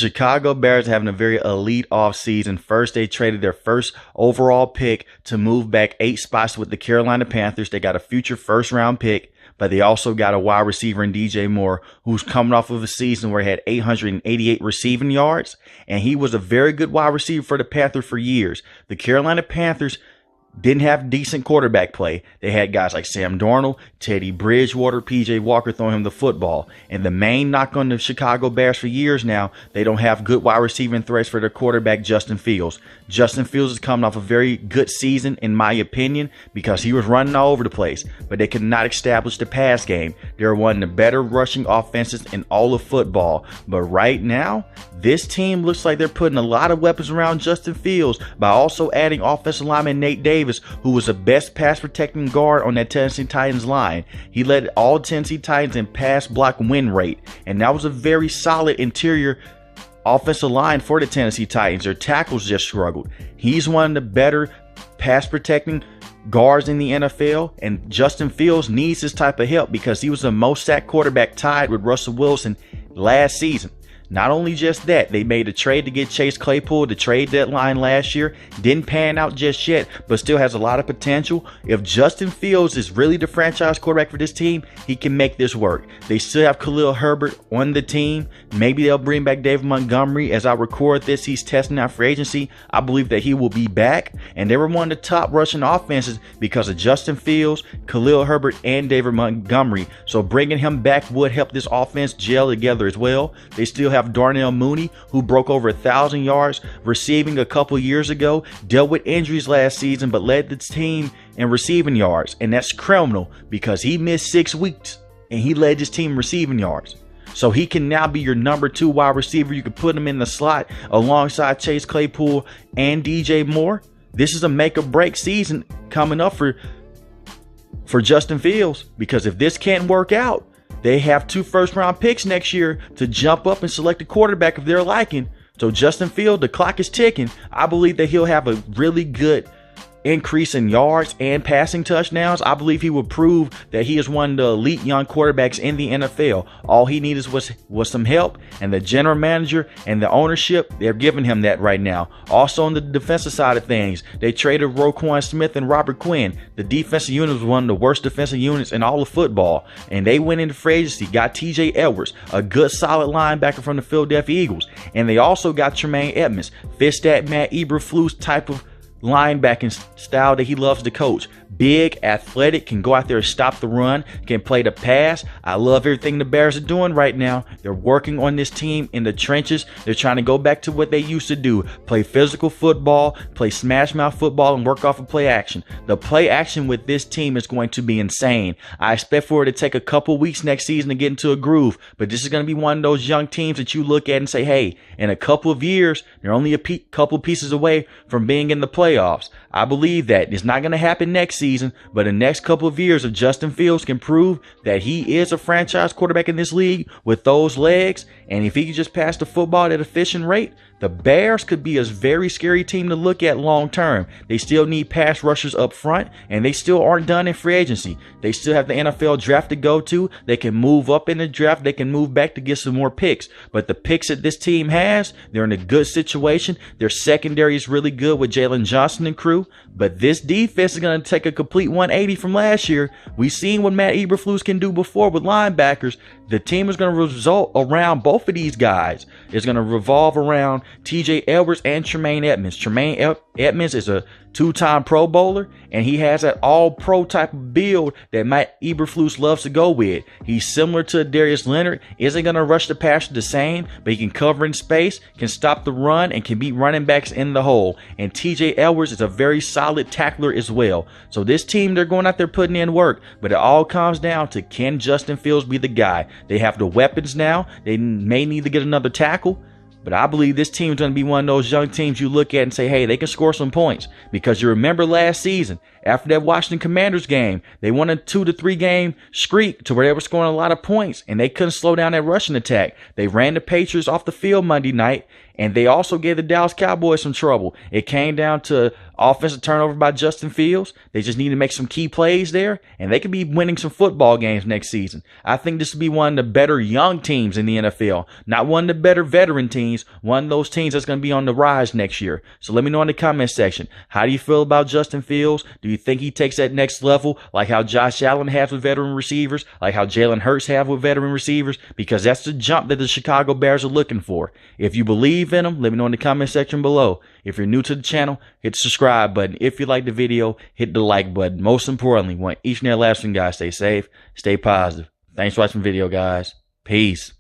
Chicago Bears having a very elite offseason. First, they traded their first overall pick to move back 8 spots with the Carolina Panthers. They got a future first-round pick, but they also got a wide receiver in DJ Moore, who's coming off of a season where he had 888 receiving yards, and he was a very good wide receiver for the Panthers for years. The Carolina Panthers didn't have decent quarterback play. They had guys like Sam Darnold, Teddy Bridgewater, PJ Walker throwing him the football. And the main knock on the Chicago Bears for years now, they don't have good wide receiving threats for their quarterback, Justin Fields. Justin Fields is coming off a very good season, in my opinion, because he was running all over the place. But they could not establish the pass game. They're one of the better rushing offenses in all of football. But right now, this team looks like they're putting a lot of weapons around Justin Fields by also adding offensive lineman Nate Davis, who was the best pass protecting guard on that Tennessee Titans line. He led all Tennessee Titans in pass block win rate, and that was a very solid interior offensive line for the Tennessee Titans. Their tackles just struggled. He's one of the better pass protecting guards in the NFL, and Justin Fields needs this type of help because he was the most sacked quarterback, tied with Russell Wilson last season. Not only just that, they made a trade to get Chase Claypool. The trade deadline last year didn't pan out just yet, but still has a lot of potential. If Justin Fields is really the franchise quarterback for this team, he can make this work. They still have Khalil Herbert on the team. Maybe they'll bring back David Montgomery. As I record this, he's testing out for agency. I believe that he will be back. And they were one of the top rushing offenses because of Justin Fields, Khalil Herbert, and David Montgomery. So bringing him back would help this offense gel together as well. They still have Darnell Mooney, who broke over 1,000 yards receiving a couple years ago, dealt with injuries last season, but led the team in receiving yards. And that's criminal because he missed 6 weeks and he led his team receiving yards. So he can now be your number 2 wide receiver. You can put him in the slot alongside Chase Claypool and DJ Moore. This is a make or break season coming up for Justin Fields, because if this can't work out, they have 2 first-round picks next year to jump up and select a quarterback of their liking. So Justin Fields, the clock is ticking. I believe that he'll have a really good increase in yards and passing touchdowns. I believe he will prove that he is one of the elite young quarterbacks in the NFL. All he needed was some help, and the general manager and the ownership, they're giving him that right now. Also on the defensive side of things, they traded Roquan Smith and Robert Quinn. The defensive unit was one of the worst defensive units in all of football, and they went into free agency, got TJ Edwards, a good solid linebacker from the Philadelphia Eagles, and they also got Tremaine Edmonds, fits that Matt Eberflus type of linebacking style that he loves to coach. Big, athletic, can go out there and stop the run, can play the pass. I love everything the Bears are doing right now. They're working on this team in the trenches. They're trying to go back to what they used to do. Play physical football, play smash mouth football, and work off of play action. The play action with this team is going to be insane. I expect for it to take a couple weeks next season to get into a groove, but this is going to be one of those young teams that you look at and say, hey, in a couple of years, they're only a couple pieces away from being in the playoffs. I believe that it's not going to happen next season, but in the next couple of years, if Justin Fields can prove that he is a franchise quarterback in this league with those legs, and if he can just pass the football at an efficient rate, the Bears could be a very scary team to look at long term. They still need pass rushers up front, and they still aren't done in free agency. They still have the NFL draft to go to. They can move up in the draft. They can move back to get some more picks. But the picks that this team has, they're in a good situation. Their secondary is really good with Jalen Johnson and crew. But this defense is going to take a complete 180 from last year. We've seen what Matt Eberflus can do before with linebackers. The team is going to result around both of these guys. It's going to revolve around TJ Edwards and Tremaine Edmonds. Tremaine Edmonds is a 2-time Pro Bowler, and he has that all-pro type of build that Matt Eberflus loves to go with. He's similar to Darius Leonard. Isn't going to rush the passer the same, but he can cover in space, can stop the run, and can beat running backs in the hole. And TJ Edwards is a very solid tackler as well. So this team, they're going out there putting in work, but it all comes down to, can Justin Fields be the guy? They have the weapons now. They may need to get another tackle. But I believe this team is going to be one of those young teams you look at and say, hey, they can score some points. Because you remember last season, after that Washington Commanders game, they won a 2 to 3 game streak to where they were scoring a lot of points, and they couldn't slow down that rushing attack. They ran the Patriots off the field Monday night, and they also gave the Dallas Cowboys some trouble. It came down to offensive turnover by Justin Fields. They just need to make some key plays there, and they could be winning some football games next season. I think this will be one of the better young teams in the NFL, not one of the better veteran teams. teams, one of those teams that's going to be on the rise next year. So let me know in the comment section. How do you feel about Justin Fields? Do you think he takes that next level like how Josh Allen has with veteran receivers, like how Jalen Hurts have with veteran receivers? Because that's the jump that the Chicago Bears are looking for. If you believe in them, let me know in the comment section below. If you're new to the channel, hit the subscribe button. If you like the video, hit the like button. Most importantly, want each and every last one, guys, stay safe, stay positive. Thanks for watching the video, guys. Peace.